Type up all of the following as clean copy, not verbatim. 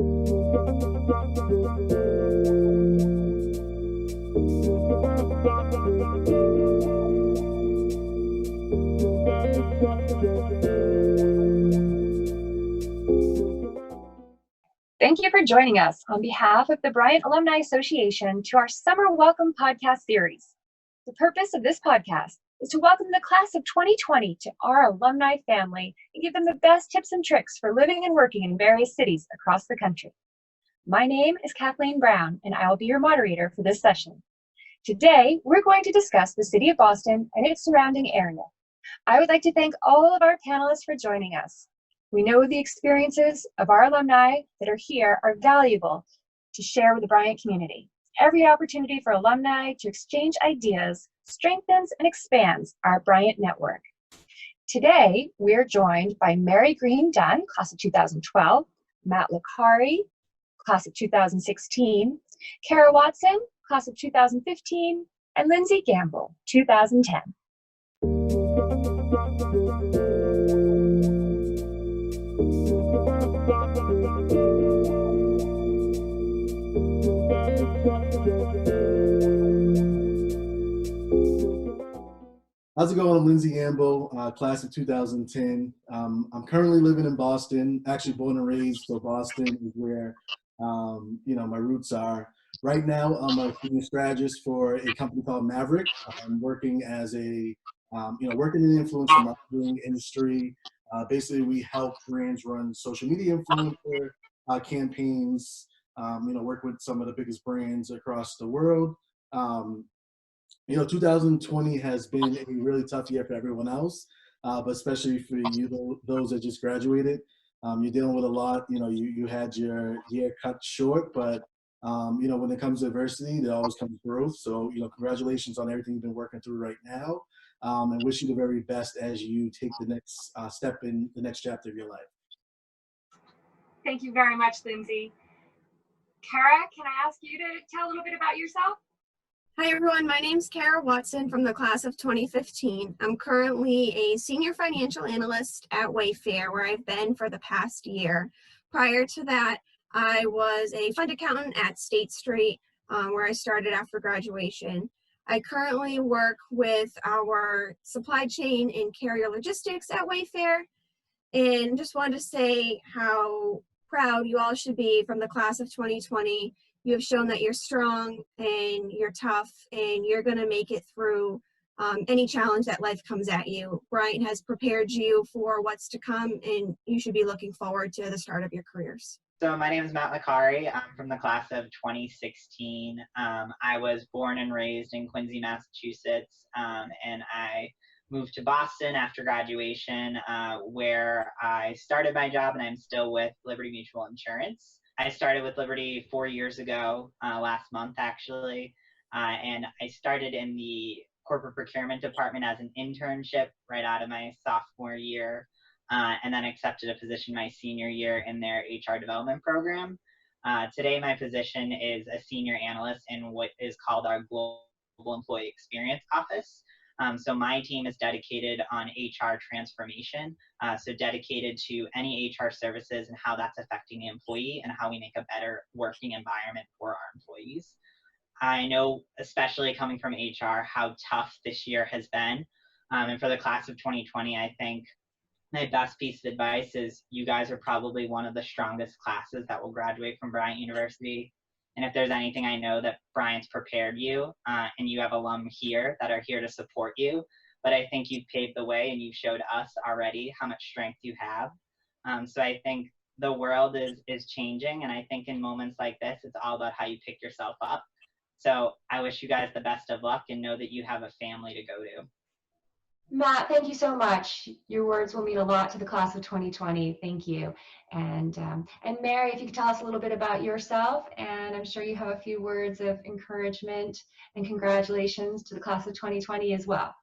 Thank you for joining us on behalf of the Bryant Alumni Association to our Summer Welcome podcast series. The purpose of this podcast is to welcome the class of 2020 to our alumni family and give them the best tips and tricks for living and working in various cities across the country. My name is Kathleen Brown, and I will be your moderator for this session. Today, we're going to discuss the city of Boston and its surrounding area. I would like to thank all of our panelists for joining us. We know the experiences of our alumni that are here are valuable to share with the Bryant community. Every opportunity for alumni to exchange ideas strengthens and expands our Bryant network. Today, we're joined by Mary Green Dunn, class of 2012, Matt Licari, class of 2016, Kara Watson, class of 2015, and Lindsey Gamble, 2010. How's it going? I'm Lindsey Gamble, class of 2010. I'm currently living in Boston, actually born and raised, so Boston is where my roots are. Right now, I'm a senior strategist for a company called Maverick. I'm working as working in the influencer marketing industry. Basically, we help brands run social media influencer campaigns, work with some of the biggest brands across the world. 2020 has been a really tough year for everyone else, but especially for you, those that just graduated. You're dealing with a lot. You had your year cut short, but when it comes to adversity, there always comes growth. So, congratulations on everything you've been working through right now, and wish you the very best as you take the next step in the next chapter of your life. Thank you very much, Lindsey. Kara, can I ask you to tell a little bit about yourself? Hi everyone, my name's Kara Watson from the class of 2015. I'm currently a senior financial analyst at Wayfair, where I've been for the past year. Prior to that, I was a fund accountant at State Street, where I started after graduation. I currently work with our supply chain and carrier logistics at Wayfair, and just wanted to say how proud you all should be from the class of 2020. You have shown that you're strong and you're tough and you're going to make it through any challenge that life comes at you. Bryant has prepared you for what's to come, and you should be looking forward to the start of your careers. So my name is Matt Licari. I'm from the class of 2016. I was born and raised in Quincy, Massachusetts, and I moved to Boston after graduation, where I started my job, and I'm still with Liberty Mutual Insurance. I started with Liberty 4 years ago, last month actually, and I started in the corporate procurement department as an internship right out of my sophomore year, and then accepted a position my senior year in their HR development program. Today my position is a senior analyst in what is called our Global Employee Experience Office. So my team is dedicated on HR transformation, so dedicated to any HR services and how that's affecting the employee and how we make a better working environment for our employees. I know, especially coming from HR, how tough this year has been. And for the class of 2020, I think my best piece of advice is you guys are probably one of the strongest classes that will graduate from Bryant University. And if there's anything I know that Bryant's prepared you, and you have alum here that are here to support you, but I think you've paved the way and you've showed us already how much strength you have. So I think the world is changing, and I think in moments like this, it's all about how you pick yourself up. So I wish you guys the best of luck and know that you have a family to go to. Matt, thank you so much. Your words will mean a lot to the class of 2020. Thank you. And Mary, if you could tell us a little bit about yourself, and I'm sure you have a few words of encouragement and congratulations to the class of 2020 as well.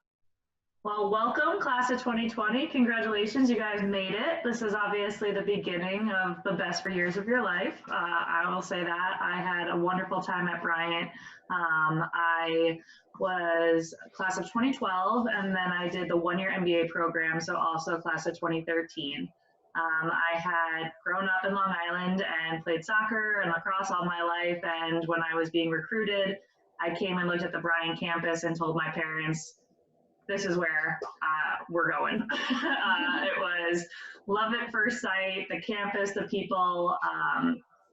Well, welcome, class of 2020. Congratulations, you guys made it. This is obviously the beginning of the best 4 years of your life. I will say that. I had a wonderful time at Bryant. I was class of 2012, and then I did the one-year MBA program, so also class of 2013. I had grown up in Long Island and played soccer and lacrosse all my life. And when I was being recruited, I came and looked at the Bryant campus and told my parents, this is where we're going. It was love at first sight, the campus, the people,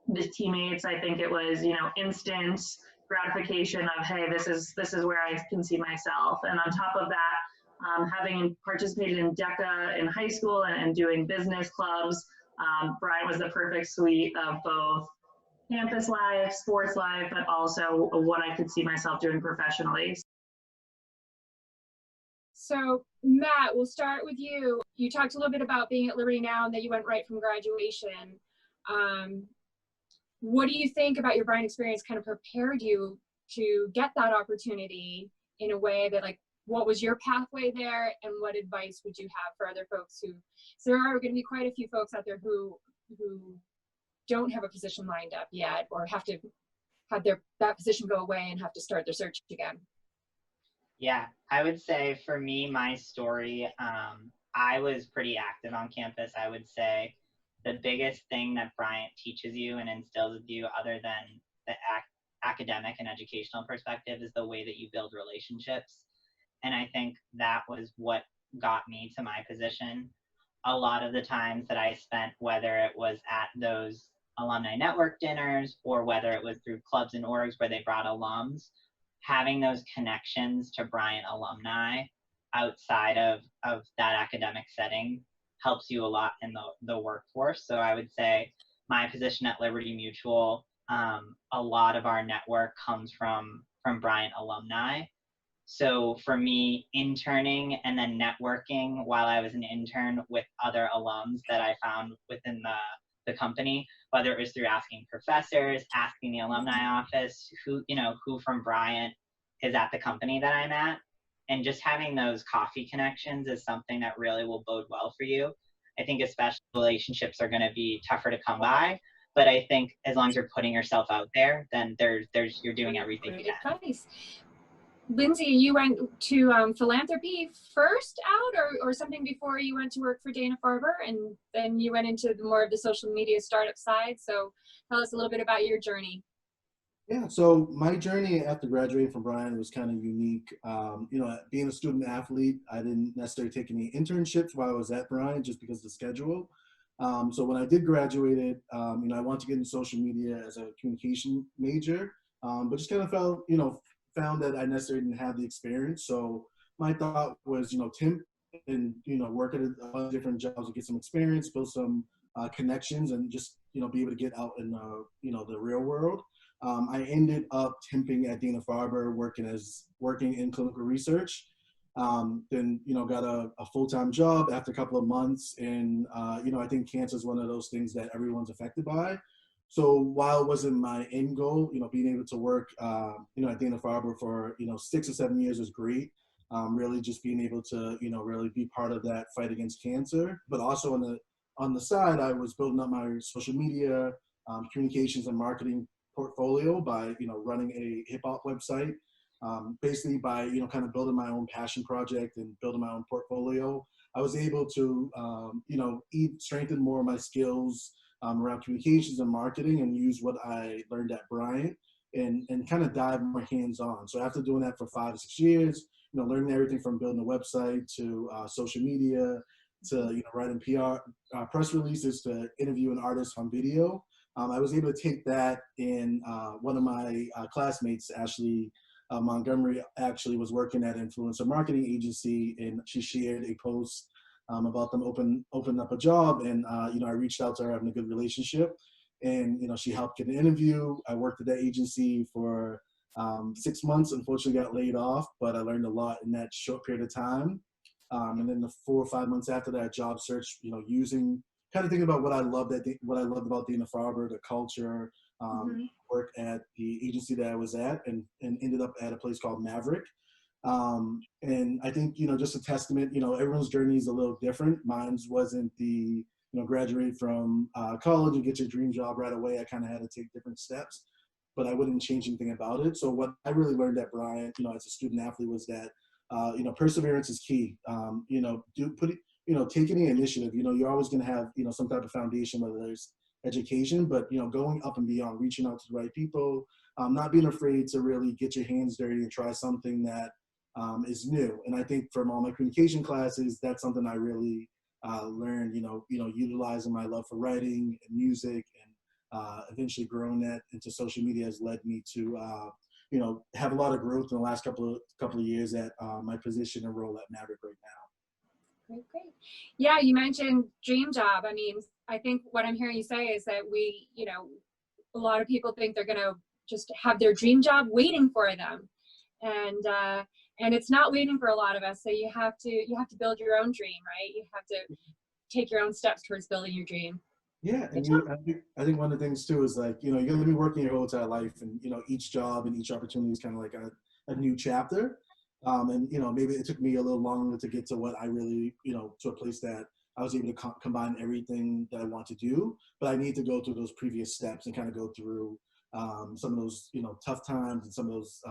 the teammates. I think it was, instant gratification of, hey, this is where I can see myself. And on top of that, having participated in DECA in high school and doing business clubs, Bryant was the perfect suite of both campus life, sports life, but also what I could see myself doing professionally. So Matt, we'll start with you. You talked a little bit about being at Liberty now and that you went right from graduation. What do you think about your Bryant experience kind of prepared you to get that opportunity in a way that, like, what was your pathway there, and what advice would you have for other folks who, so there are going to be quite a few folks out there who don't have a position lined up yet, or have to have that position go away and have to start their search again? Yeah, I would say for me, my story, I was pretty active on campus. I would say the biggest thing that Bryant teaches you and instills with you, other than the academic and educational perspective, is the way that you build relationships. And I think that was what got me to my position. A lot of the times that I spent, whether it was at those alumni network dinners or whether it was through clubs and orgs where they brought alums, having those connections to Bryant alumni outside of that academic setting helps you a lot in the workforce. So I would say my position at Liberty Mutual, a lot of our network comes from Bryant alumni. So for me, interning and then networking while I was an intern with other alums that I found within the company, whether it was through asking professors, asking the alumni office, who from Bryant is at the company that I'm at, and just having those coffee connections is something that really will bode well for you. I think especially relationships are going to be tougher to come by, but I think as long as you're putting yourself out there, then you're doing everything you can. Nice. Lindsey, you went to philanthropy first out, or something before you went to work for Dana-Farber, and then you went into more of the social media startup side. So tell us a little bit about your journey. Yeah, so my journey after graduating from Bryant was kind of unique. Being a student athlete, I didn't necessarily take any internships while I was at Bryant just because of the schedule. So when I did graduate, I wanted to get into social media as a communication major, but just kind of found that I necessarily didn't have the experience. So my thought was, temp and, work at a bunch of different jobs to get some experience, build some connections, and just, be able to get out in, the real world. I ended up temping at Dana-Farber, working in clinical research. Then, got a full-time job after a couple of months. And, I think cancer is one of those things that everyone's affected by. So while it wasn't my end goal, being able to work, at Dana-Farber for, 6 or 7 years was great. Really just being able to, really be part of that fight against cancer. But also on the side, I was building up my social media, communications and marketing portfolio by, running a hip hop website, basically by, kind of building my own passion project and building my own portfolio. I was able to, strengthen more of my skills around communications and marketing, and use what I learned at Bryant and kind of dive more hands-on. So after doing that for 5 to 6 years, learning everything from building a website to social media to, writing PR, press releases to interviewing artists on video, I was able to take that, and one of my classmates, Ashley Montgomery, actually was working at an influencer marketing agency, and she shared a post about them open up a job, and I reached out to her, having a good relationship, and she helped get an interview. I worked at that agency for 6 months. Unfortunately, got laid off, but I learned a lot in that short period of time. And then the 4 or 5 months after that, job search, using kind of thinking about what I loved about Dana-Farber, the culture, worked at the agency that I was at, and ended up at a place called Maverick. And I think, just a testament, everyone's journey is a little different. Mine wasn't the, graduate from college and get your dream job right away. I kind of had to take different steps, but I wouldn't change anything about it. So what I really learned at Bryant, as a student athlete, was that, perseverance is key. taking the initiative. You're always going to have, some type of foundation, whether there's education, but, going up and beyond, reaching out to the right people, not being afraid to really get your hands dirty and try something that is new. And I think from all my communication classes, that's something I really learned, utilizing my love for writing and music, and eventually growing that into social media has led me to, have a lot of growth in the last couple of years at my position and role at Maverick right now. Great. Yeah, you mentioned dream job. I mean, I think what I'm hearing you say is that a lot of people think they're going to just have their dream job waiting for them. And it's not waiting for a lot of us. So you have to build your own dream, right? You have to take your own steps towards building your dream. Yeah, and I think one of the things too is like, you're going to be working your whole entire life, and each job and each opportunity is kind of like a new chapter. And maybe it took me a little longer to get to what I really, to a place that I was able to combine everything that I want to do. But I need to go through those previous steps and kind of go through some of those, tough times and some of those,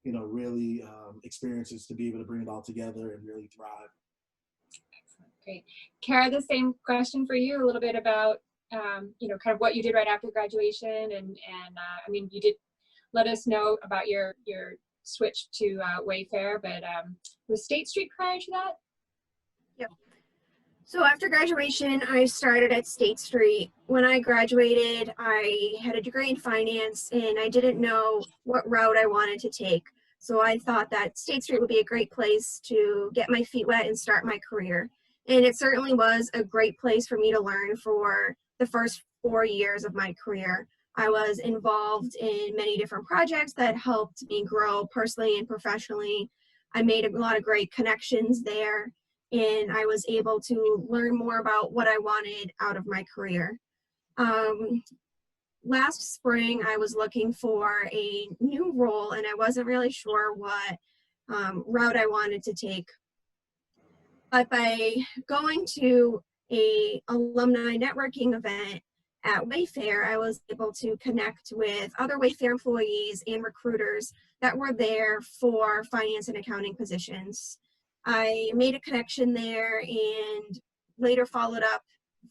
really experiences to be able to bring it all together and really thrive. Excellent, great. Kara, the same question for you, a little bit about, kind of what you did right after graduation, and I mean, you did let us know about your switch to Wayfair, but was State Street prior to that? Yep. So after graduation, I started at State Street. When I graduated, I had a degree in finance, and I didn't know what route I wanted to take. So I thought that State Street would be a great place to get my feet wet and start my career. And it certainly was a great place for me to learn for the first 4 years of my career. I was involved in many different projects that helped me grow personally and professionally. I made a lot of great connections there, and I was able to learn more about what I wanted out of my career. Last spring, I was looking for a new role, and I wasn't really sure what route I wanted to take. But by going to a alumni networking event at Wayfair, I was able to connect with other Wayfair employees and recruiters that were there for finance and accounting positions. I made a connection there and later followed up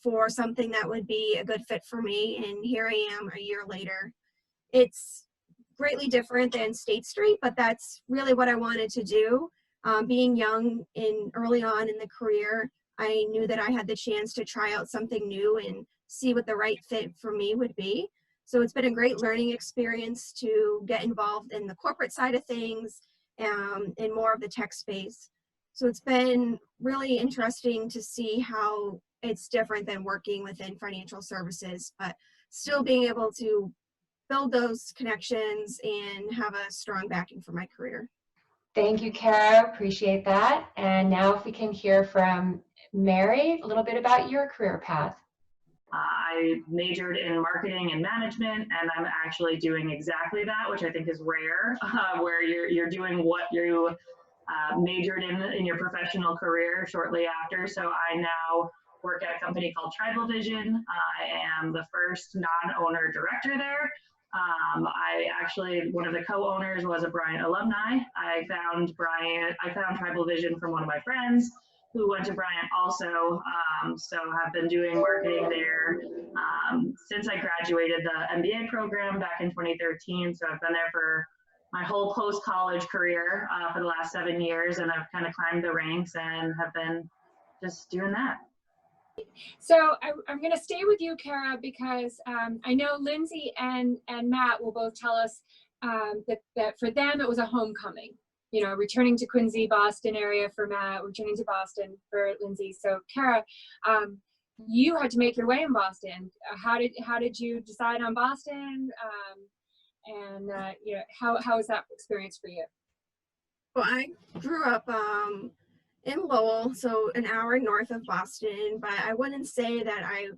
for something that would be a good fit for me, and here I am a year later. It's greatly different than State Street, but that's really what I wanted to do. Being young and early on in the career, I knew that I had the chance to try out something new and see what the right fit for me would be. So it's been a great learning experience to get involved in the corporate side of things and more of the tech space. So it's been really interesting to see how it's different than working within financial services, but still being able to build those connections and have a strong backing for my career. Thank you, Kara. Appreciate that. And now if we can hear from Mary, a little bit about your career path. I majored in marketing and management, and I'm actually doing exactly that, which I think is rare, where you're doing what you majored in your professional career shortly after. So I now work at a company called Tribal Vision. I am the first non-owner director there. One of the co-owners was a Bryant alumni. I found Tribal Vision from one of my friends who went to Bryant also, so have been doing marketing there since I graduated the MBA program back in 2013. So I've been there for my whole post-college career for the last 7 years, and I've kind of climbed the ranks and have been just doing that. So I'm going to stay with you, Kara, because I know Lindsey and Matt will both tell us that for them it was a homecoming. Returning to Quincy, Boston area for Matt, returning to Boston for Lindsey. So Kara, you had to make your way in Boston. How did you decide on Boston? How was that experience for you? Well, I grew up in Lowell, so an hour north of Boston, but I wouldn't say that I,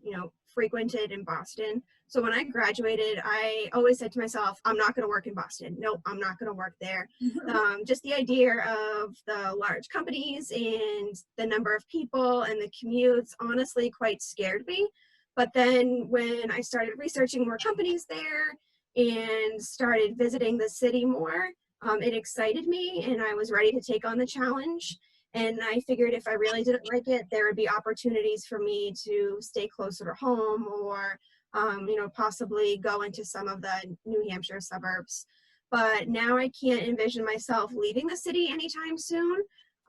frequented in Boston. So when I graduated, I always said to myself, I'm not going to work in Boston. Nope, I'm not going to work there. Just the idea of the large companies and the number of people and the commutes honestly quite scared me. But then when I started researching more companies there and started visiting the city more, it excited me, and I was ready to take on the challenge. And I figured if I really didn't like it, there would be opportunities for me to stay closer to home, or, you know, possibly go into some of the New Hampshire suburbs. But now I can't envision myself leaving the city anytime soon.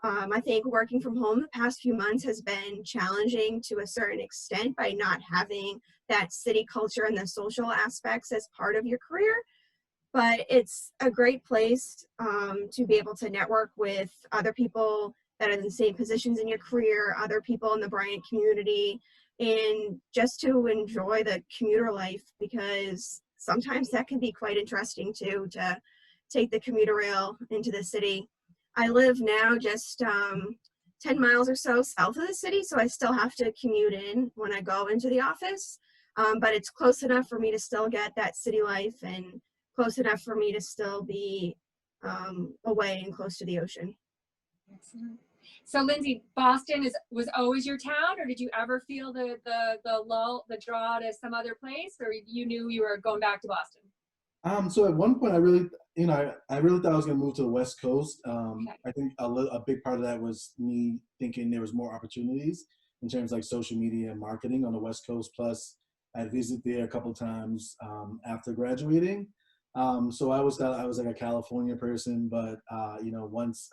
I think working from home the past few months has been challenging to a certain extent by not having that city culture and the social aspects as part of your career. But it's a great place to be able to network with other people that are in the same positions in your career, other people in the Bryant community, and just to enjoy the commuter life, because sometimes that can be quite interesting too, to take the commuter rail into the city. I live now just 10 miles or so south of the city, so I still have to commute in when I go into the office, but it's close enough for me to still get that city life, and close enough for me to still be away and close to the ocean. Excellent. So Lindsey, Boston was always your town, or did you ever feel the lull, the draw to some other place, or you knew you were going back to Boston? So at one point, I really, I really thought I was going to move to the West Coast. Okay. I think a big part of that was me thinking there was more opportunities in terms of like social media and marketing on the West Coast. Plus, I visited there a couple times after graduating. So I always thought I was like a California person, but once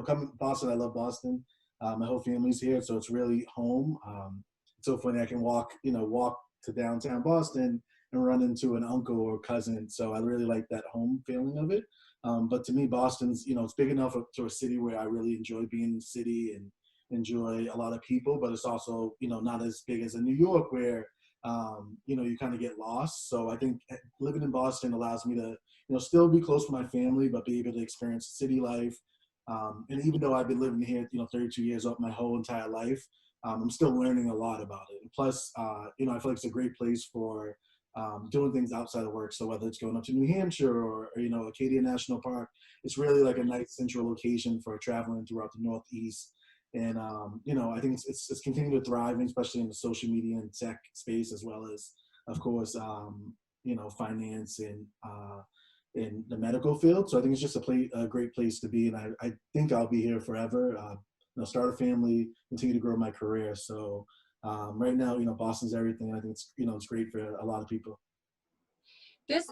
coming to Boston, I love Boston. My whole family's here, so it's really home. It's so funny, I can walk to downtown Boston and run into an uncle or cousin. So I really like that home feeling of it. But to me, Boston's, it's big enough to a city where I really enjoy being in the city and enjoy a lot of people, but it's also, not as big as in New York where, you kind of get lost. So I think living in Boston allows me to, still be close to my family, but be able to experience city life. And even though I've been living here, 32 years of my whole entire life, I'm still learning a lot about it. And plus, I feel like it's a great place for doing things outside of work. So whether it's going up to New Hampshire or Acadia National Park, it's really like a nice central location for traveling throughout the Northeast. And I think it's continuing to thrive, especially in the social media and tech space, as well as, of course, finance and in the medical field. So I think it's just a great place to be, and I think I'll be here forever. Start a family, continue to grow my career. So right now, Boston's everything. I think it's great for a lot of people. This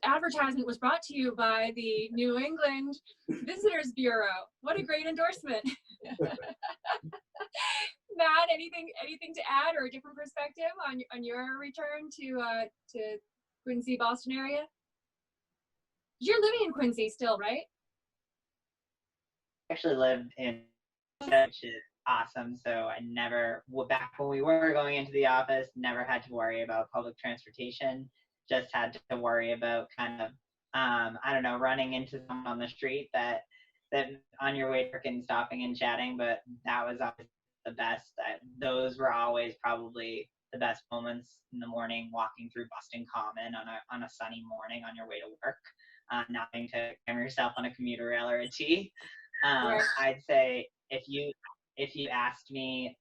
advertisement was brought to you by the New England Visitors Bureau. What a great endorsement. Matt, anything to add, or a different perspective on your return to Quincy, Boston area? You're living in Quincy still, right? I actually lived in, which is awesome. So I never, back when we were going into the office, never had to worry about public transportation. Just had to worry about kind of, running into someone on the street that on your way to work and stopping and chatting. But that was always the best. Those were always probably the best moments in the morning, walking through Boston Common on a sunny morning on your way to work, not having to cram yourself on a commuter rail or a T. Right. I'd say if you asked me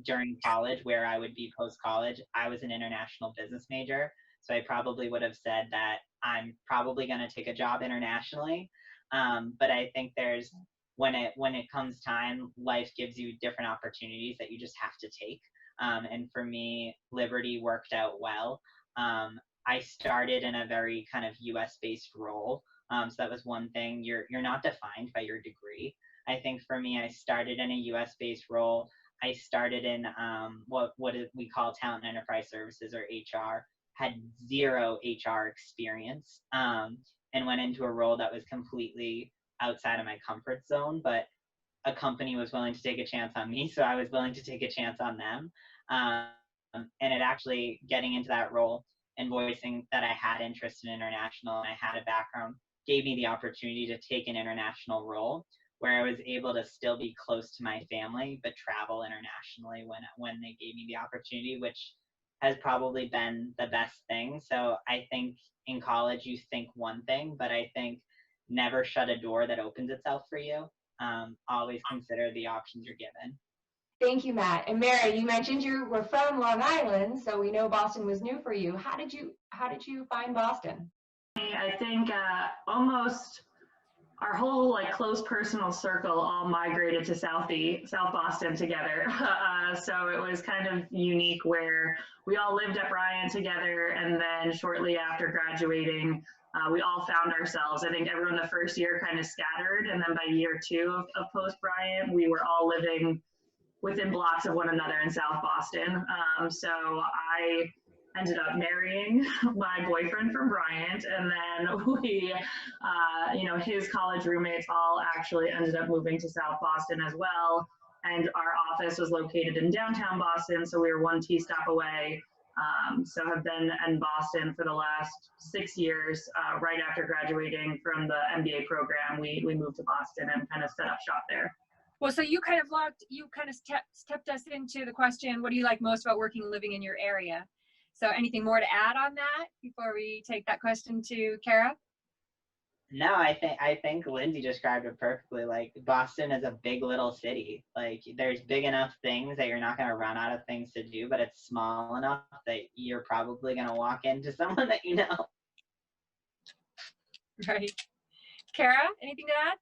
during college where I would be post-college, I was an international business major. So I probably would have said that I'm probably going to take a job internationally. But I think when it comes time, life gives you different opportunities that you just have to take. And for me, Liberty worked out well. I started in a very kind of US-based role. So that was one thing. You're not defined by your degree. I think for me, I started in a US-based role. I started in what we call talent and enterprise services, or HR. Had zero HR experience, and went into a role that was completely outside of my comfort zone. But a company was willing to take a chance on me, so I was willing to take a chance on them. And it actually, getting into that role and voicing that I had interest in international and I had a background, gave me the opportunity to take an international role where I was able to still be close to my family, but travel internationally when they gave me the opportunity, which has probably been the best thing. So I think in college you think one thing, but I think never shut a door that opens itself for you. Always consider the options you're given. Thank you, Matt. And Mary, you mentioned you were from Long Island, so we know Boston was new for you. How did you find Boston? I think almost our whole like close personal circle all migrated to South Boston together. So it was kind of unique where we all lived at Bryant together, and then shortly after graduating, we all found ourselves. I think everyone the first year kind of scattered, and then by year 2 of post Bryant, we were all living within blocks of one another in South Boston. So I ended up marrying my boyfriend from Bryant, and then we, his college roommates all actually ended up moving to South Boston as well. And our office was located in downtown Boston, so we were 1 T-stop away. So have been in Boston for the last 6 years. Right after graduating from the MBA program, we moved to Boston and kind of set up shop there. Well, so you kind of stepped us into the question, what do you like most about working and living in your area? So anything more to add on that before we take that question to Kara? No, I think Lindsey described it perfectly. Like, Boston is a big little city. Like, there's big enough things that you're not going to run out of things to do, but it's small enough that you're probably going to walk into someone that you know. Right. Kara, anything to add?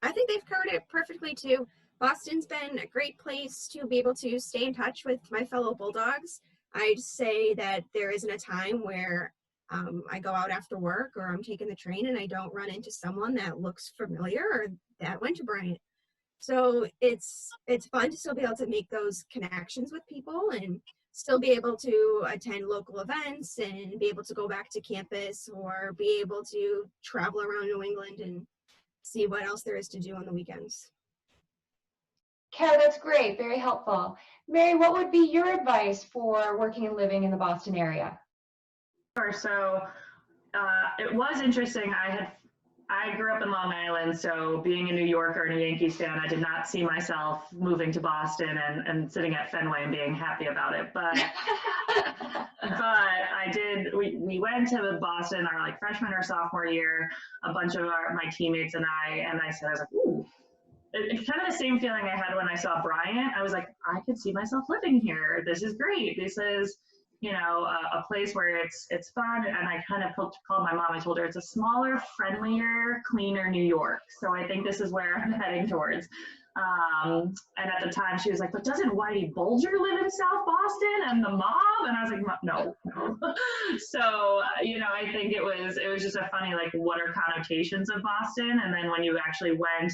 I think they've covered it perfectly too. Boston's been a great place to be able to stay in touch with my fellow Bulldogs. I'd say that there isn't a time where I go out after work or I'm taking the train and I don't run into someone that looks familiar or that went to Bryant. So it's fun to still be able to make those connections with people and still be able to attend local events and be able to go back to campus or be able to travel around New England and see what else there is to do on the weekends. Kara, that's great. Very helpful. Mary, what would be your advice for working and living in the Boston area? Sure. So it was interesting. I grew up in Long Island, so being a New Yorker and a Yankees fan, I did not see myself moving to Boston and sitting at Fenway and being happy about it. But I did. We went to Boston our like freshman or sophomore year. A bunch of my teammates and I said, I was like, ooh. It's kind of the same feeling I had when I saw Bryant. I was like, I could see myself living here. This is great. This is, a place where it's fun. And I kind of called my mom. I told her it's a smaller, friendlier, cleaner New York. So I think this is where I'm heading towards. And at the time she was like, but doesn't Whitey Bulger live in South Boston and the mob? And I was like, no. So, I think it was just a funny, like, what are connotations of Boston? And then when you actually went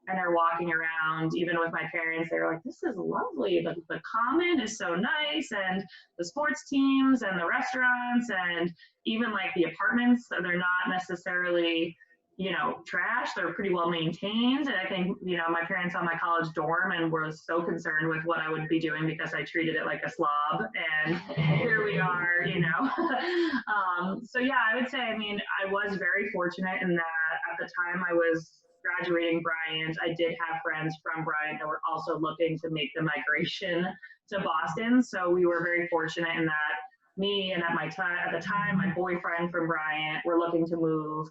and are walking around, even with my parents, they were like, this is lovely. The common is so nice, and the sports teams and the restaurants and even like the apartments, they're not necessarily, trash. They're pretty well maintained. And I think, my parents saw my college dorm and were so concerned with what I would be doing because I treated it like a slob. And here we are, So yeah, I would say, I was very fortunate in that at the time I was graduating Bryant, I did have friends from Bryant that were also looking to make the migration to Boston. So we were very fortunate in that me and at the time, my boyfriend from Bryant were looking to move,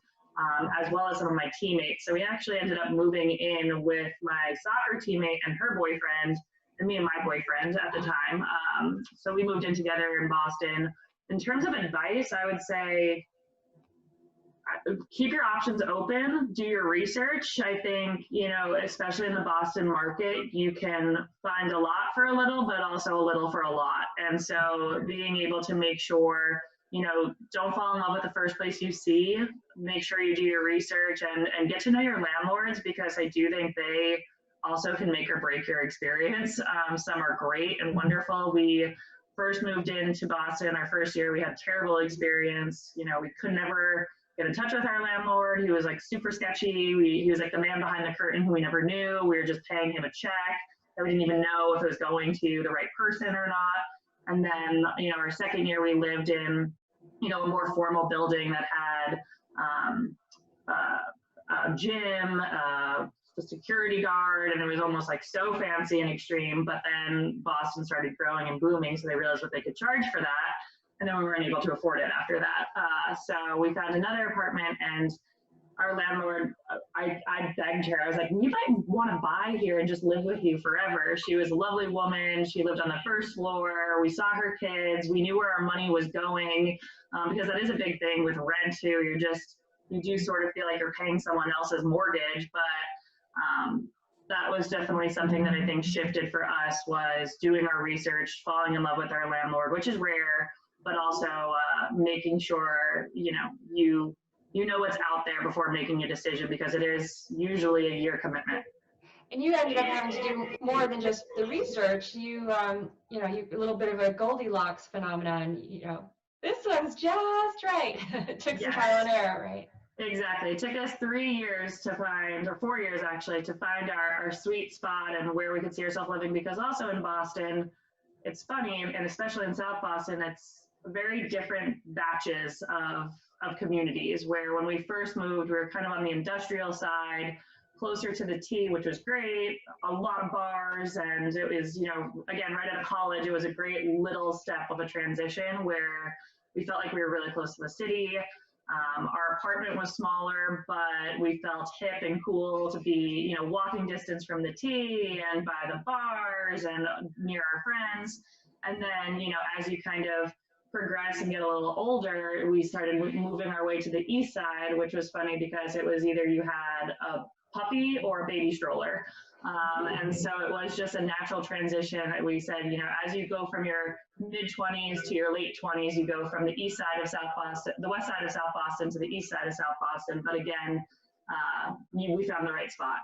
as well as some of my teammates. So we actually ended up moving in with my soccer teammate and her boyfriend, and me and my boyfriend at the time. So we moved in together in Boston. In terms of advice, I would say, keep your options open, do your research. I think, especially in the Boston market, you can find a lot for a little, but also a little for a lot. And so being able to make sure, don't fall in love with the first place you see, make sure you do your research and get to know your landlords, because I do think they also can make or break your experience. Some are great and wonderful. We first moved into Boston, our first year, we had a terrible experience. We could never get in touch with our landlord. He was like super sketchy. He was like the man behind the curtain who we never knew. We were just paying him a check that we didn't even know if it was going to the right person or not. And then, our second year we lived in, a more formal building that had a gym, a security guard, and it was almost like so fancy and extreme. But then Boston started growing and booming, so they realized what they could charge for that. And then we weren't able to afford it after that. So we found another apartment, and our landlord, I begged her. I was like, you might want to buy here and just live with you forever. She was a lovely woman. She lived on the first floor. We saw her kids. We knew where our money was going, because that is a big thing with rent too. you do sort of feel like you're paying someone else's mortgage, but that was definitely something that I think shifted for us, was doing our research, falling in love with our landlord, which is rare, but also making sure, you know what's out there before making a decision, because it is usually a year commitment. And you ended up having to do more than just the research. You a little bit of a Goldilocks phenomenon. This one's just right. It took some trial and error, right? Exactly. It took us 3 years to find, or 4 years actually, to find our sweet spot and where we could see ourselves living, because also in Boston, it's funny, and especially in South Boston, it's very different batches of communities, where when we first moved, we were kind of on the industrial side, closer to the T, which was great, a lot of bars, and it was, again, right out of college, it was a great little step of a transition where we felt like we were really close to the city. Our apartment was smaller, but we felt hip and cool to be, walking distance from the T and by the bars and near our friends. And then, as you kind of progress and get a little older, we started moving our way to the east side, which was funny because it was either you had a puppy or a baby stroller. And so it was just a natural transition. We said, as you go from your mid-20s to your late 20s, you go from the east side of South Boston, the west side of South Boston, to the east side of South Boston. But again, we found the right spot.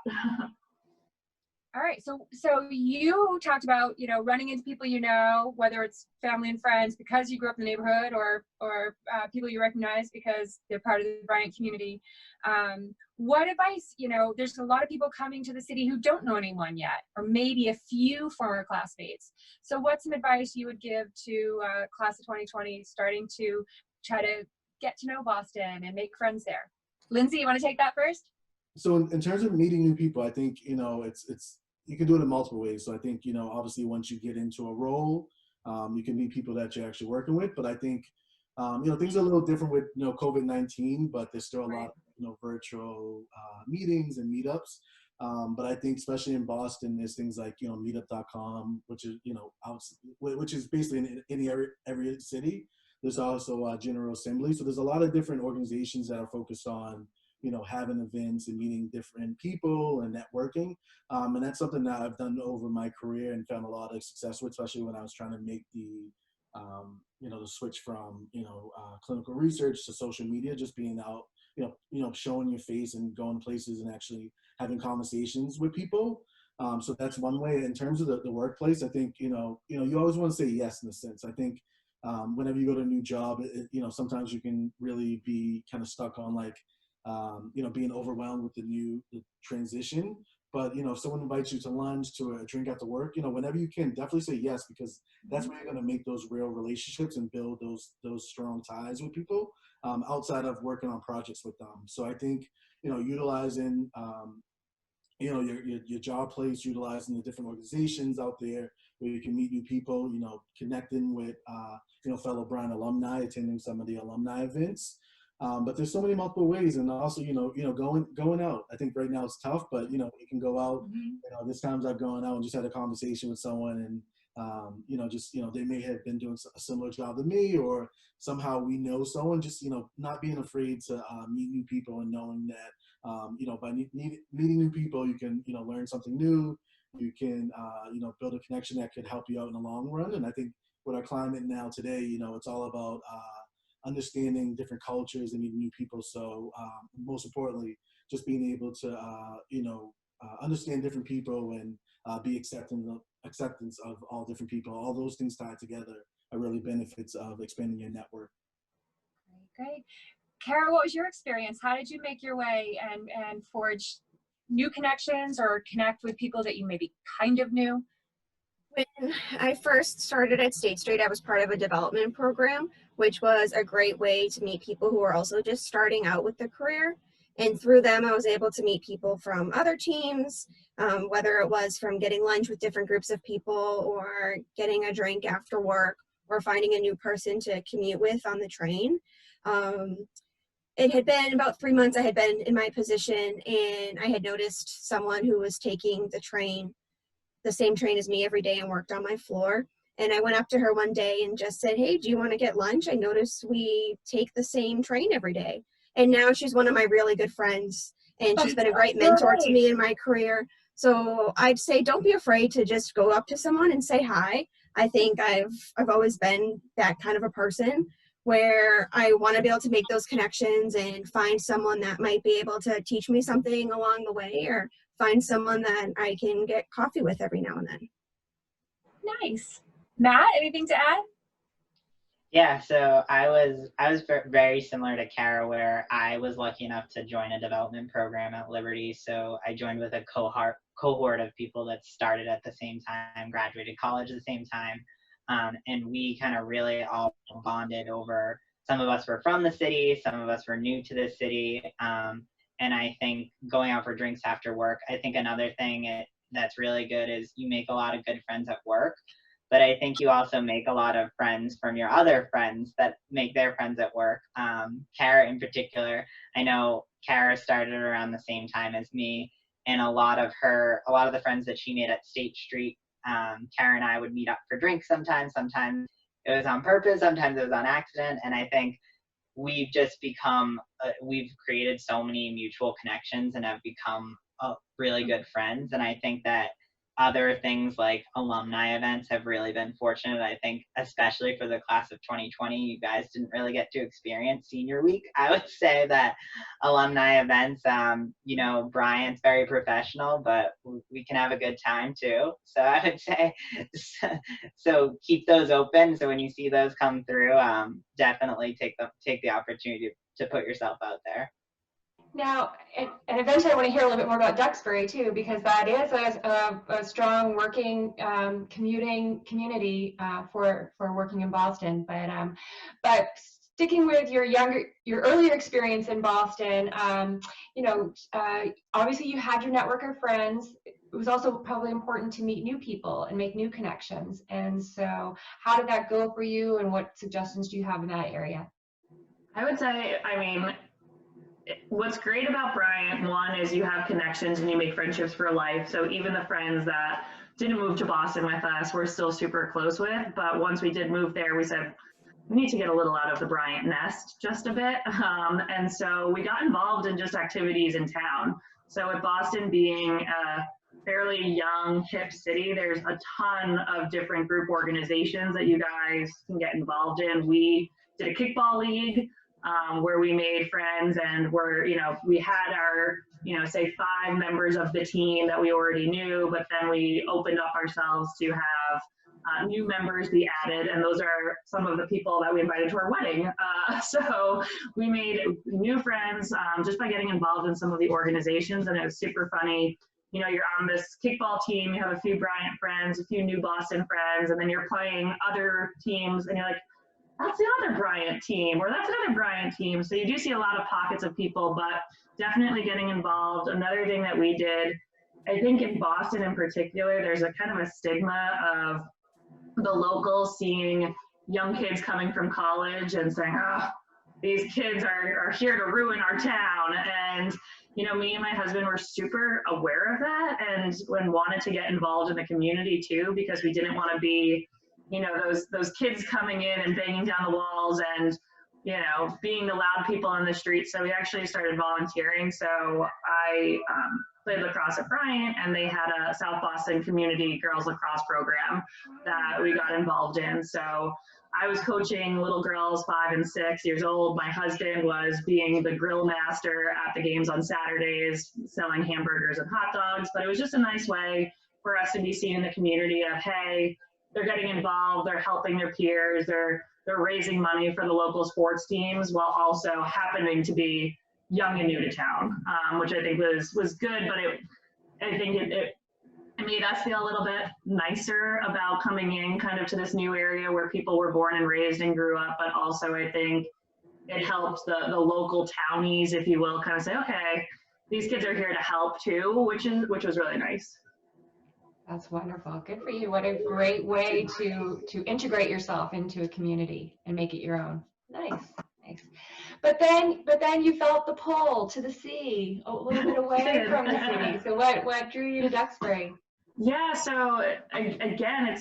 All right. So you talked about, running into people, whether it's family and friends because you grew up in the neighborhood, or people you recognize because they're part of the Bryant community. What advice, there's a lot of people coming to the city who don't know anyone yet, or maybe a few former classmates. So what's some advice you would give to class of 2020 starting to try to get to know Boston and make friends there? Lindsey, you want to take that first? So in terms of meeting new people, I think, it's you can do it in multiple ways. So I think, obviously once you get into a role, you can meet people that you're actually working with. But I think, things are a little different with, COVID-19, but there's still a lot of, virtual meetings and meetups. But I think especially in Boston, there's things like, meetup.com, which is, which is basically in every city. There's also General Assembly. So there's a lot of different organizations that are focused on, having events and meeting different people and networking. And that's something that I've done over my career and found a lot of success with, especially when I was trying to make the switch from, clinical research to social media, just being out, showing your face and going places and actually having conversations with people. So that's one way. In terms of the workplace, I think, you always want to say yes in a sense. I think whenever you go to a new job, sometimes you can really be kind of stuck on being overwhelmed with the transition. But, if someone invites you to lunch, to a drink after work, whenever you can, definitely say yes, because that's where you're going to make those real relationships and build those strong ties with people outside of working on projects with them. So I think, utilizing, your job place, utilizing the different organizations out there where you can meet new people, connecting with, fellow Bryant alumni, attending some of the alumni events. But there's so many multiple ways, and also, going out. I think right now it's tough, but you can go out. There's times I've gone out and just had a conversation with someone, and they may have been doing a similar job to me, or somehow we know someone. Just not being afraid to meet new people, and knowing that by meeting new people, you can learn something new. You can build a connection that could help you out in the long run. And I think with our climate now today, it's all about understanding different cultures and meeting new people. So most importantly, just being able to, understand different people and be acceptance of all different people. All those things tied together are really benefits of expanding your network. Great. Kara, what was your experience? How did you make your way and forge new connections or connect with people that you maybe kind of knew? When I first started at State Street, I was part of a development program, which was a great way to meet people who were also just starting out with their career. And through them, I was able to meet people from other teams, whether it was from getting lunch with different groups of people, or getting a drink after work, or finding a new person to commute with on the train. It had been about 3 months I had been in my position, and I had noticed someone who was taking the same train as me every day and worked on my floor. And I went up to her one day and just said, "Hey, do you want to get lunch? I noticed we take the same train every day." And now she's one of my really good friends, and she's been a great mentor to me in my career. So I'd say don't be afraid to just go up to someone and say hi. I think I've always been that kind of a person where I want to be able to make those connections and find someone that might be able to teach me something along the way, or find someone that I can get coffee with every now and then. Nice. Matt, anything to add? Yeah, so I was very similar to Kara, where I was lucky enough to join a development program at Liberty. So I joined with a cohort of people that started at the same time, graduated college at the same time, and we kind of really all bonded over. Some of us were from the city, some of us were new to the city, and I think going out for drinks after work. I think another thing that's really good is you make a lot of good friends at work. But I think you also make a lot of friends from your other friends that make their friends at work. Kara in particular, I know Kara started around the same time as me, and a lot of the friends that she made at State Street, Kara and I would meet up for drinks sometimes. Sometimes it was on purpose, sometimes it was on accident. And I think we've just we've created so many mutual connections and have become really good friends. And I think that other things like alumni events have really been fortunate. I think especially for the class of 2020, you guys didn't really get to experience senior week. I would say that alumni events, Bryant's very professional, but we can have a good time too. So I would say, so keep those open. So when you see those come through, definitely take the opportunity to put yourself out there. Now, and eventually I want to hear a little bit more about Duxbury too, because that is a strong working commuting community for working in Boston. But sticking with your earlier experience in Boston, obviously you had your network of friends. It was also probably important to meet new people and make new connections. And so how did that go for you, and what suggestions do you have in that area? I would say, what's great about Bryant, one, is you have connections and you make friendships for life. So even the friends that didn't move to Boston with us, we're still super close with. But once we did move there, we said, we need to get a little out of the Bryant nest just a bit. And so we got involved in just activities in town. So with Boston being a fairly young, hip city, there's a ton of different group organizations that you guys can get involved in. We did a kickball league, where we made friends, and we had our, say 5 members of the team that we already knew, but then we opened up ourselves to have new members be added, and those are some of the people that we invited to our wedding. So we made new friends just by getting involved in some of the organizations, and it was super funny. You're on this kickball team, you have a few Bryant friends, a few new Boston friends, and then you're playing other teams, and you're like, that's the other Bryant team, or that's another Bryant team. So you do see a lot of pockets of people, but definitely getting involved. Another thing that we did, I think in Boston in particular, there's a kind of a stigma of the locals seeing young kids coming from college and saying, oh, these kids are here to ruin our town. And, me and my husband were super aware of that, and wanted to get involved in the community too, because we didn't want to be those kids coming in and banging down the walls and, being the loud people on the street. So we actually started volunteering. So I played lacrosse at Bryant, and they had a South Boston Community Girls Lacrosse program that we got involved in. So I was coaching little girls 5 and 6 years old. My husband was being the grill master at the games on Saturdays, selling hamburgers and hot dogs. But it was just a nice way for us to be seen in the community of, hey, they're getting involved, they're helping their peers, they're raising money for the local sports teams while also happening to be young and new to town, which I think was good. But I think it made us feel a little bit nicer about coming in kind of to this new area where people were born and raised and grew up. But also I think it helped the local townies, if you will, kind of say, okay, these kids are here to help too, which was really nice. That's wonderful. Good for you. What a great way to integrate yourself into a community and make it your own. Nice. But then you felt the pull to the sea, a little bit away from the city. So what drew you to Duxbury? Yeah, so again,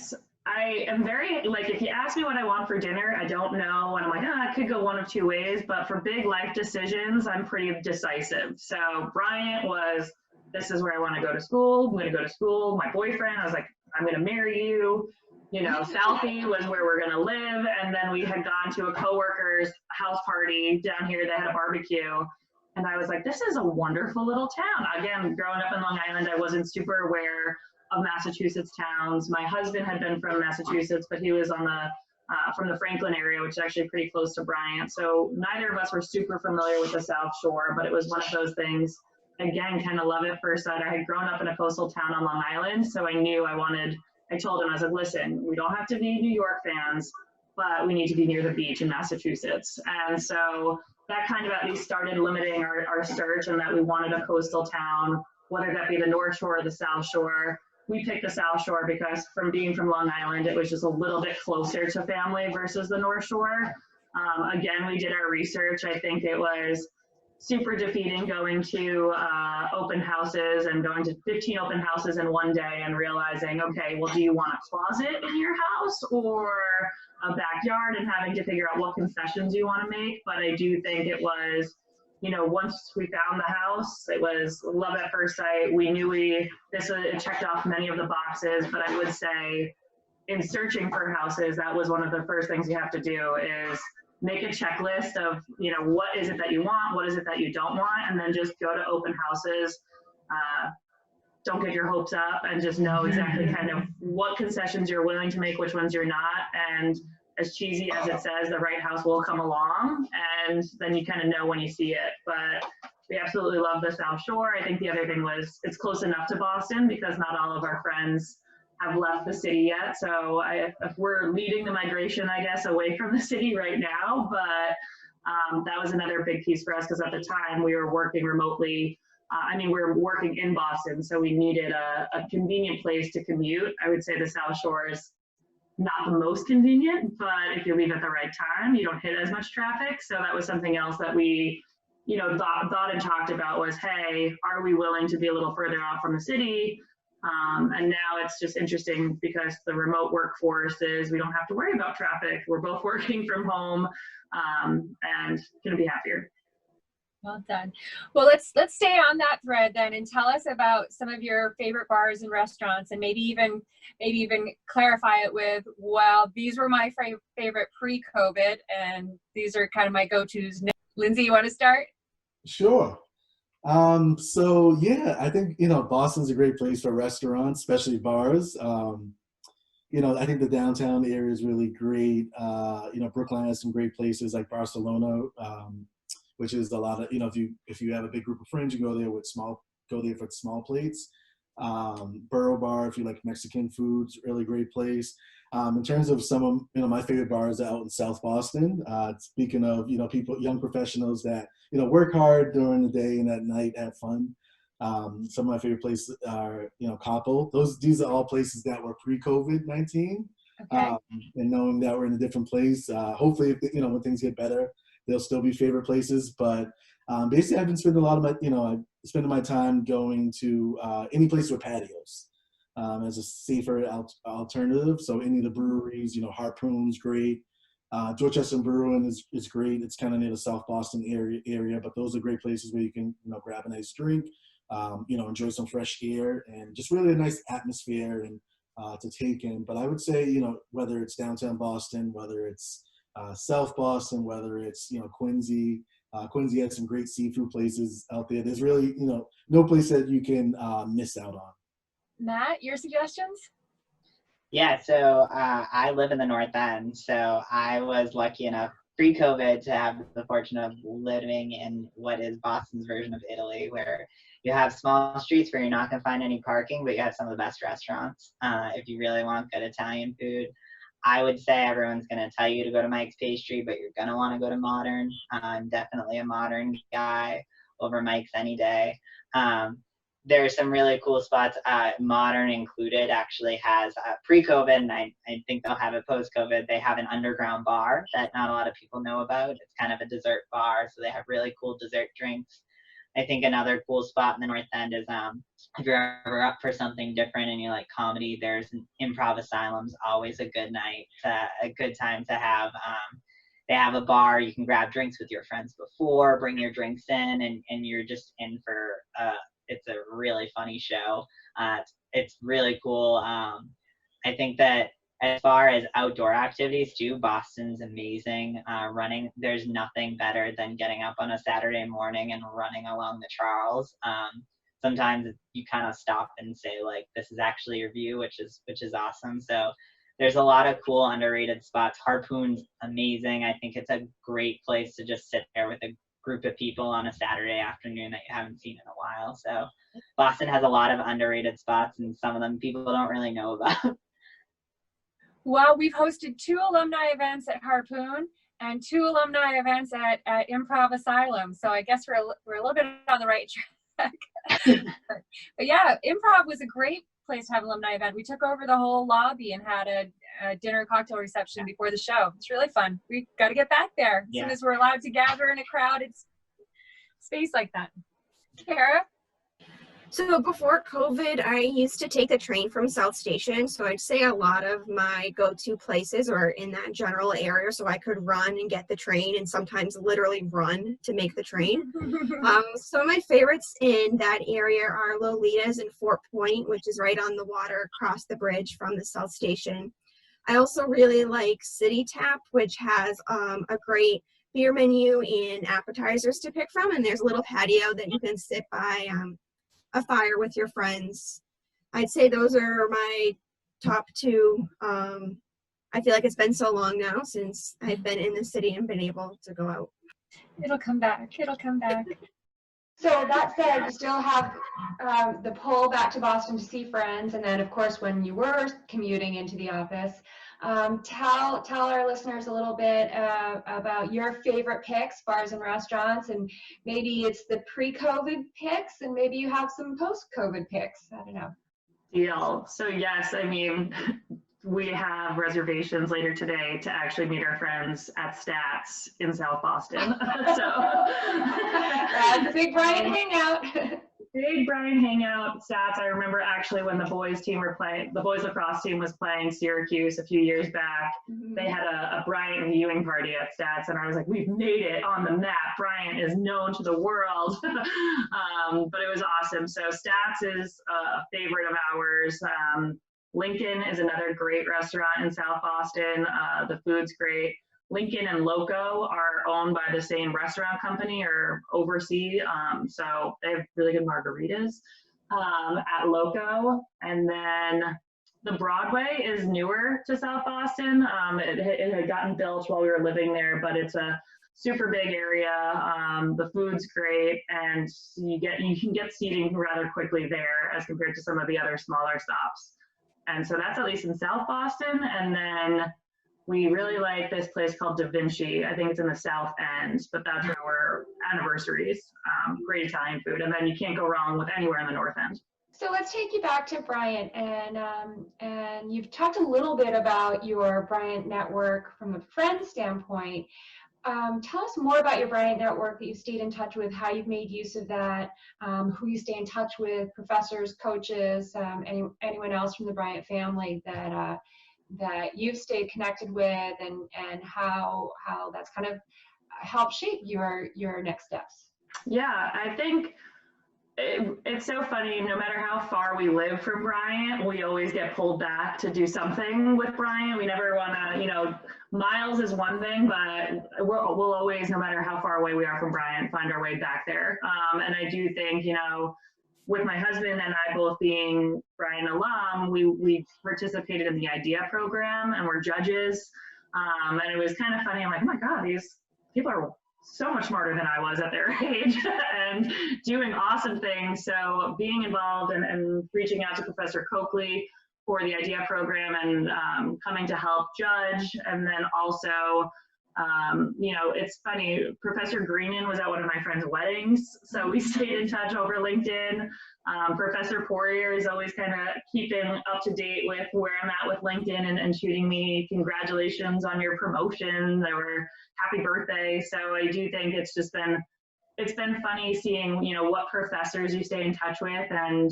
I am very, like, if you ask me what I want for dinner, I don't know. And I'm like, I could go one of two ways. But for big life decisions, I'm pretty decisive. So Bryant was, this is where I want to go to school. I'm going to go to school. My boyfriend, I was like, I'm going to marry you. You know, Southie was where we're going to live. And then we had gone to a coworker's house party down here. They had a barbecue. And I was like, this is a wonderful little town. Again, growing up in Long Island, I wasn't super aware of Massachusetts towns. My husband had been from Massachusetts, but he was on the from the Franklin area, which is actually pretty close to Bryant. So neither of us were super familiar with the South Shore, but it was one of those things, again, kind of love at first sight. I had grown up in a coastal town on Long Island, so I knew I told him, I was like, listen, we don't have to be New York fans, but we need to be near the beach in Massachusetts. And so that kind of at least started limiting our search, and that we wanted a coastal town, whether that be the North Shore or the South Shore. We picked the South Shore because from being from Long Island, it was just a little bit closer to family versus the North Shore. Again, we did our research. I think it was super defeating going to open houses and going to 15 open houses in one day and realizing, okay, well, do you want a closet in your house or a backyard, and having to figure out what concessions you want to make. But I do think it was, you know, once we found the house, it was love at first sight. We knew it checked off many of the boxes, but I would say in searching for houses, that was one of the first things you have to do is make a checklist of, you know, what is it that you want? What is it that you don't want? And then just go to open houses. Don't get your hopes up, and just know exactly kind of what concessions you're willing to make, which ones you're not. And as cheesy as it says, the right house will come along, and then you kind of know when you see it. But we absolutely love the South Shore. I think the other thing was it's close enough to Boston because not all of our friends have left the city yet. So if we're leading the migration, I guess, away from the city right now. But that was another big piece for us because at the time we were working remotely. We were working in Boston, so we needed a convenient place to commute. I would say the South Shore is not the most convenient, but if you leave at the right time, you don't hit as much traffic. So that was something else that we, you know, thought and talked about was, hey, are we willing to be a little further out from the city? And now it's just interesting because the remote workforce is, we don't have to worry about traffic. We're both working from home and gonna be happier. Well done. Well, let's stay on that thread then and tell us about some of your favorite bars and restaurants, and maybe even clarify it with, well, these were my favorite pre-COVID, and these are kind of my go-tos. Lindsey, you want to start? Sure. So yeah, I think, you know, Boston's a great place for restaurants, especially bars. You know, I think the downtown area is really great. You know, Brookline has some great places like Barcelona, which is a lot of, you know, if you have a big group of friends, you go there for small plates. Borough Bar, if you like Mexican foods, really great place. In terms of some of, you know, my favorite bars out in South Boston. Speaking of, you know, people, young professionals that, you know, work hard during the day and at night have fun. Some of my favorite places are, you know, Koppel. These are all places that were pre-COVID-19. Okay. And knowing that we're in a different place, hopefully, you know, when things get better, they'll still be favorite places. But basically, I've been spending my time going to any place with patios as a safer alternative. So any of the breweries, you know, Harpoon's great. Dorchester Brewing is great. It's kind of near the South Boston area, but those are great places where you can, you know, grab a nice drink, you know, enjoy some fresh air, and just really a nice atmosphere and to take in. But I would say, you know, whether it's downtown Boston, whether it's South Boston, whether it's, you know, Quincy. Quincy has some great seafood places out there. There's really, you know, no place that you can miss out on. Matt, your suggestions? Yeah, so I live in the North End, so I was lucky enough pre-COVID to have the fortune of living in what is Boston's version of Italy, where you have small streets where you're not going to find any parking, but you have some of the best restaurants. If you really want good Italian food, I would say everyone's going to tell you to go to Mike's Pastry, but you're going to want to go to Modern. I'm definitely a Modern guy over Mike's any day. There's some really cool spots. Modern included actually has pre-COVID, and I think they'll have it post-COVID. They have an underground bar that not a lot of people know about. It's kind of a dessert bar, so they have really cool dessert drinks. I think another cool spot in the North End is if you're ever up for something different and you like comedy, there's an Improv Asylum's always a good night, a good time to have. They have a bar, you can grab drinks with your friends before, bring your drinks in, and you're just in for, it's a really funny show. It's really cool. I think that as far as outdoor activities too, Boston's amazing. Running, there's nothing better than getting up on a Saturday morning and running along the Charles. Sometimes you kind of stop and say like, this is actually your view, which is awesome. So there's a lot of cool underrated spots. Harpoon's amazing. I think it's a great place to just sit there with a group of people on a Saturday afternoon that you haven't seen in a while. So Boston has a lot of underrated spots, and some of them people don't really know about. Well, we've hosted 2 alumni events at Harpoon and 2 alumni events at Improv Asylum. So I guess we're a little bit on the right track. But yeah, Improv was a great place to have an alumni event. We took over the whole lobby and had a dinner cocktail reception before the show. It's really fun. We got to get back there as soon as we're allowed to gather in a crowded space like that. Kara? So before COVID, I used to take the train from South Station. So I'd say a lot of my go-to places are in that general area, so I could run and get the train, and sometimes literally run to make the train. Some of my favorites in that area are Lolita's in Fort Point, which is right on the water across the bridge from the South Station. I also really like City Tap, which has a great beer menu and appetizers to pick from, and there's a little patio that you can sit by a fire with your friends. I'd say those are my top 2. I feel like it's been so long now since I've been in the city and been able to go out. It'll come back. It'll come back. So that said, you still have the pull back to Boston to see friends, and then of course when you were commuting into the office, tell our listeners a little bit about your favorite picks, bars and restaurants, and maybe it's the pre-COVID picks, and maybe you have some post-COVID picks. I don't know. Deal. So yes, I mean, we have reservations later today to actually meet our friends at Stats in South Boston. That's a big Bryant hangout. Big Bryant hangout. Stats. I remember actually when the boys lacrosse team was playing Syracuse a few years back. They had a Bryant viewing party at Stats, and I was like, we've made it on the map. Bryant is known to the world. But it was awesome. So Stats is a favorite of ours. Lincoln is another great restaurant in South Boston. The food's great. Lincoln and Loco are owned by the same restaurant company or oversee, so they have really good margaritas at Loco. And then the Broadway is newer to South Boston. It had gotten built while we were living there, but it's a super big area. The food's great, and you can get seating rather quickly there as compared to some of the other smaller stops. And so that's at least in South Boston. And then we really like this place called Da Vinci. I think it's in the South End, but that's our anniversaries. Great Italian food. And then you can't go wrong with anywhere in the North End. So let's take you back to Bryant, and you've talked a little bit about your Bryant network from a friend standpoint. Tell us more about your Bryant network that you've stayed in touch with, how you've made use of that, who you stay in touch with, professors, coaches, anyone else from the Bryant family that you've stayed connected with, and how that's kind of helped shape your next steps. Yeah, I think it's so funny. No matter how far we live from Bryant, we always get pulled back to do something with Bryant. We never want to, miles is one thing, but we'll always, no matter how far away we are from Bryant, find our way back there. And I do think, with my husband and I both being Bryant alum, we participated in the IDEA program and we're judges. And it was kind of funny. I'm like, oh my God, these people are so much smarter than I was at their age and doing awesome things. So being involved and reaching out to Professor Coakley for the IDEA program and coming to help judge. And then also, it's funny, Professor Greenan was at one of my friend's weddings, so we stayed in touch over LinkedIn. Professor Poirier is always kind of keeping up to date with where I'm at with LinkedIn and shooting me congratulations on your promotion or happy birthday. So I do think it's just been it's been funny seeing, what professors you stay in touch with. And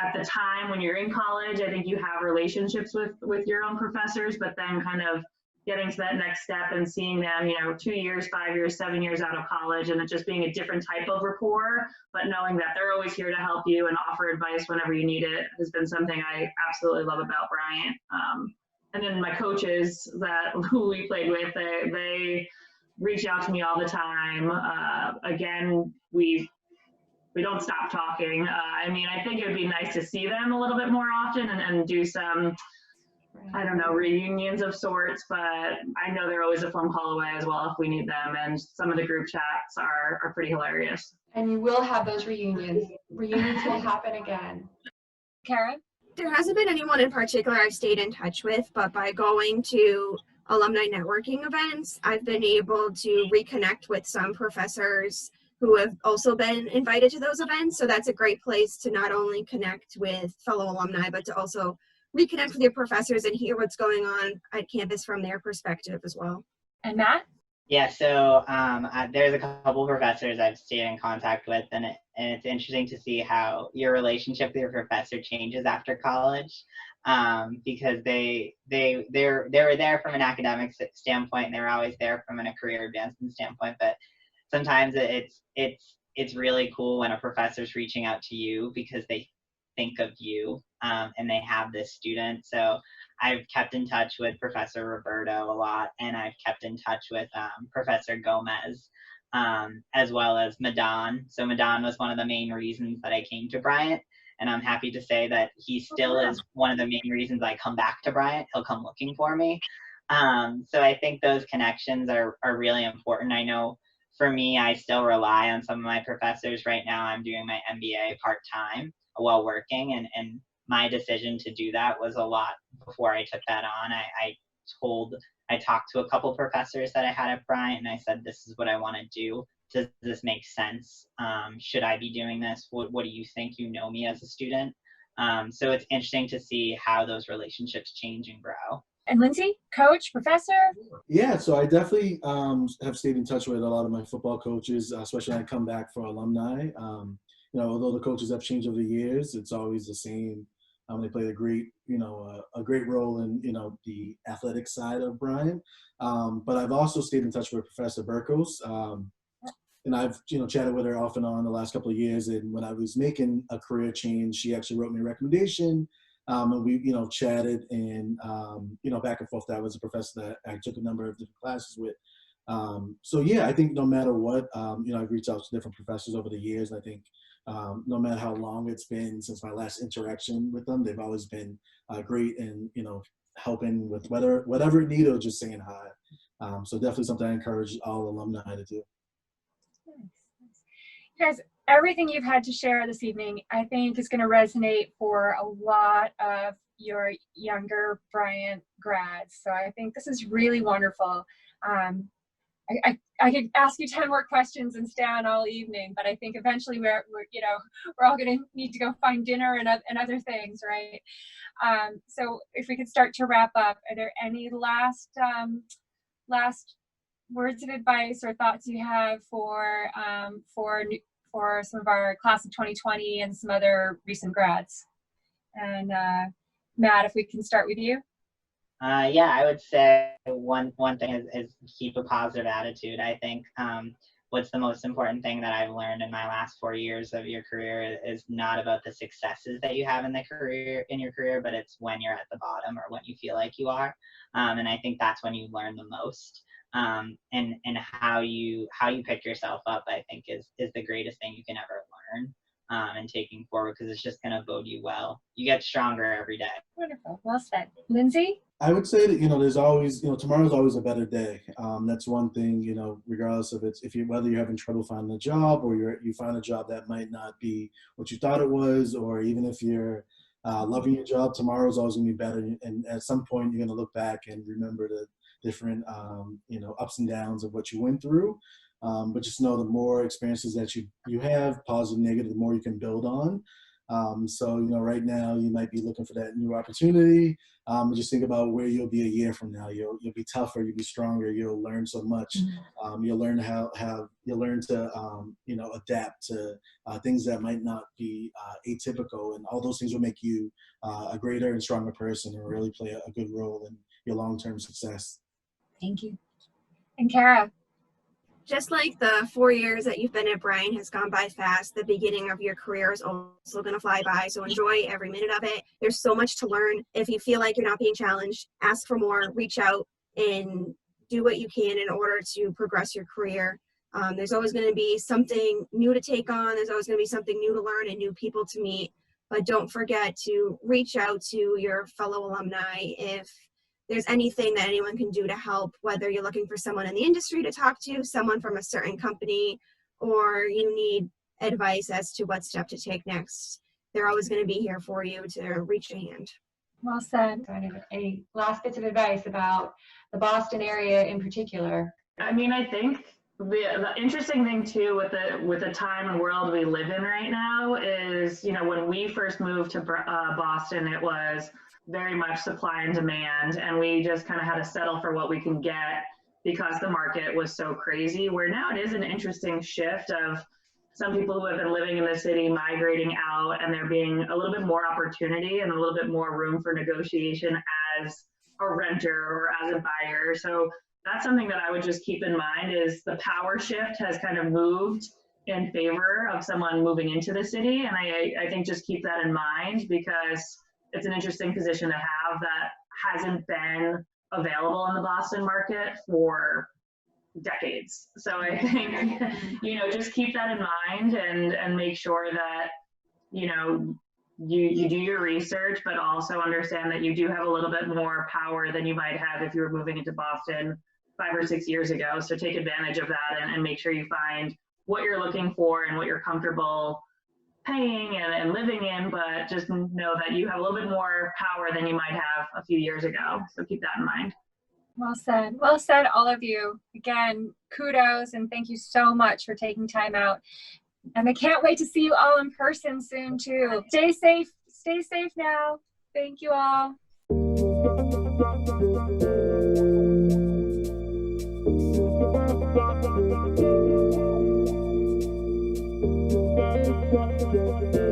at the time when you're in college, I think you have relationships with your own professors, but then kind of getting to that next step and seeing them, 2 years, 5 years, 7 years out of college, and it just being a different type of rapport, but knowing that they're always here to help you and offer advice whenever you need it has been something I absolutely love about Bryant. And then my coaches who we played with, they reach out to me all the time. Again, we don't stop talking. I think it would be nice to see them a little bit more often and do some, I don't know, reunions of sorts, but I know they're always a phone call away as well if we need them. And some of the group chats are pretty hilarious. And you will have those reunions. Reunions will happen again. Kara? There hasn't been anyone in particular I've stayed in touch with, but by going to alumni networking events, I've been able to reconnect with some professors who have also been invited to those events. So that's a great place to not only connect with fellow alumni, but to also reconnect with your professors and hear what's going on at campus from their perspective as well. And Matt? Yeah, so there's a couple professors I've stayed in contact with, and it's interesting to see how your relationship with your professor changes after college, because they were there from an academic standpoint, and they were always there from a career advancement standpoint. But sometimes it's really cool when a professor's reaching out to you because they think of you, and they have this student. So I've kept in touch with Professor Roberto a lot, and I've kept in touch with Professor Gomez, as well as Madan. So Madan was one of the main reasons that I came to Bryant, and I'm happy to say that he still is one of the main reasons I come back to Bryant. He'll come looking for me. So I think those connections are really important. I know for me, I still rely on some of my professors. Right now, I'm doing my MBA part-time while working, and my decision to do that was a lot before I took that on. I talked to a couple professors that I had at Bryant, and I said, this is what I want to do. Does this make sense? Should I be doing this? What do you think? You know me as a student. So it's interesting to see how those relationships change and grow. And Lindsey, coach, professor? Yeah, so I definitely have stayed in touch with a lot of my football coaches, especially when I come back for alumni. Although the coaches have changed over the years, it's always the same. They played a great role in, the athletic side of Bryant. But I've also stayed in touch with Professor Burkos. And I've, chatted with her off and on the last couple of years. And when I was making a career change, she actually wrote me a recommendation. And we, chatted and, back and forth. That was a professor that I took a number of different classes with. So yeah, I think no matter what, I've reached out to different professors over the years. And I think no matter how long it's been since my last interaction with them, they've always been great and, helping with whatever it needed or just saying hi. So definitely something I encourage all alumni to do. Guys, everything you've had to share this evening, I think is going to resonate for a lot of your younger Bryant grads. So I think this is really wonderful. I could ask you 10 more questions and stay on all evening, but I think eventually we're all going to need to go find dinner and other things, right? So if we could start to wrap up, are there any last words of advice or thoughts you have for some of our class of 2020 and some other recent grads? And Matt, if we can start with you. Yeah, I would say one thing is keep a positive attitude. I think what's the most important thing that I've learned in my last 4 years of your career is not about the successes that you have in your career, but it's when you're at the bottom or when you feel like you are. And I think that's when you learn the most. And how you pick yourself up, I think is the greatest thing you can ever learn. And taking forward, because it's just going to bode you well. You get stronger every day. Wonderful. Well said. Lindsey? I would say that, there's always, tomorrow's always a better day. That's one thing, regardless of whether you're having trouble finding a job or you find a job that might not be what you thought it was, or even if you're loving your job, tomorrow's always going to be better. And at some point, you're going to look back and remember the different, ups and downs of what you went through. But just know the more experiences that you have, positive, negative, the more you can build on. So, right now you might be looking for that new opportunity. Just think about where you'll be a year from now. You'll be tougher, you'll be stronger, you'll learn so much. You'll learn you'll learn to, adapt to things that might not be atypical, and all those things will make you a greater and stronger person and really play a good role in your long-term success. Thank you. And Kara? Just like the 4 years that you've been at Bryant has gone by fast, the beginning of your career is also going to fly by. So enjoy every minute of it. There's so much to learn. If you feel like you're not being challenged, ask for more, reach out, and do what you can in order to progress your career. There's always going to be something new to take on. There's always going to be something new to learn and new people to meet. But don't forget to reach out to your fellow alumni if there's anything that anyone can do to help, whether you're looking for someone in the industry to talk to, someone from a certain company, or you need advice as to what step to take next. They're always going to be here for you to reach a hand. Well said. Kind of any last bits of advice about the Boston area in particular? I mean, I think the interesting thing too with the time and world we live in right now is, when we first moved to Boston, it was very much supply and demand, and we just kind of had to settle for what we can get because the market was so crazy. Where now it is an interesting shift of some people who have been living in the city migrating out, and there being a little bit more opportunity and a little bit more room for negotiation as a renter or as a buyer. So that's something that I would just keep in mind, is the power shift has kind of moved in favor of someone moving into the city. And I think just keep that in mind, because it's an interesting position to have that hasn't been available in the Boston market for decades. So I think, just keep that in mind and make sure that, you do your research, but also understand that you do have a little bit more power than you might have if you were moving into Boston 5 or 6 years ago. So take advantage of that and make sure you find what you're looking for and what you're comfortable paying and living in, but just know that you have a little bit more power than you might have a few years ago. So keep that in mind. Well said. Well said, all of you. Again, kudos and thank you so much for taking time out. And I can't wait to see you all in person soon too. Stay safe. Stay safe now. Thank you all. Thank you.